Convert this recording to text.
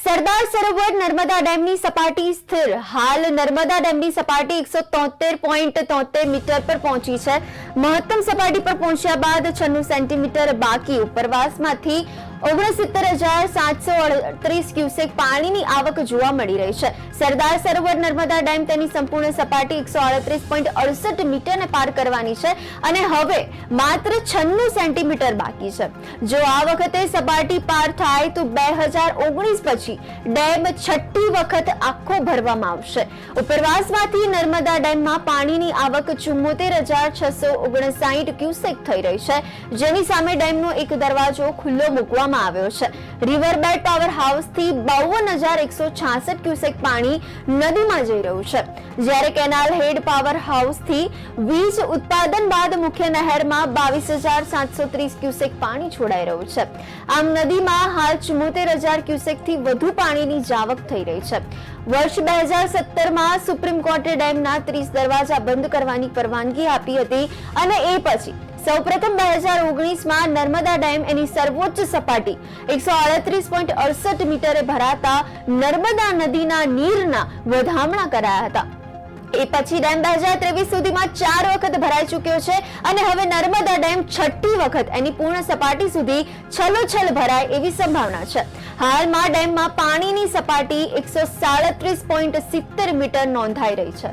સરદાર સરોવર નર્મદા ડેમની સપાટી સ્થિર. હાલ નર્મદા ડેમની સપાટી 173.73 મીટર પર પહોંચી છે. મહત્તમ સપાટી પર પહોંચ્યા બાદ 96 સેન્ટીમીટર બાકી. ઉપરવાસમાંથી 69,738 ક્યુસેક પાણીની આવક જોવા મળી રહી છે. સરદાર સરોવર નર્મદા ડેમ તેની સંપૂર્ણ સપાટી 138.68 મીટરને પાર કરવાની છે અને હવે માત્ર 96 સેન્ટીમીટર બાકી છે. જો આ વખતે સપાટી પાર થાય તો 2019 પછી ડેમ છઠ્ઠી વખત આખો ભરવામાં આવશે. ઉપરવાસમાંથી નર્મદા ડેમમાં પાણીની આવક 74,659 ક્યુસેક થઈ રહી છે, જેની સામે ડેમનો એક દરવાજો ખુલ્લો મૂકવામાં આવ્યો છે. રિવરબેડ પાવર હાઉસથી 52,166 ક્યુસેક પાણી નદીમાં જઈ રહ્યું છે, જ્યારે કેનાલ હેડ પાવર હાઉસથી વીજ ઉત્પાદન બાદ મુખ્ય નહેરમાં 22,730 ક્યુસેક પાણી છોડાઈ રહ્યું છે. આમ નદીમાં હાલ 74,000 ક્યુસેકથી વધુ પાણીની જાવક થઈ રહી છે. વર્ષ 2017માં સુપ્રીમ કોર્ટે ડેમના 30 દરવાજા બંધ કરવાની પરવાનગી આપી હતી અને એ પછી સૌપ્રથમ 2019માં નર્મદા ડેમ એની સર્વોચ્ચ સપાટી 138.68 મીટરે ભરાતા નર્મદા નદીના નીરના વધામણા કરાયા હતા. એ પછી ડેમ 2023 સુધીમાં 4 વખત ભરાઈ ચૂક્યો છે અને હવે નર્મદા ડેમ છઠ્ઠી વખત એની પૂર્ણ સપાટી સુધી છલોછલ ભરાય એવી સંભાવના છે. હાલમાં ડેમમાં પાણીની સપાટી 137.70 મીટર નોંધાઈ રહી છે.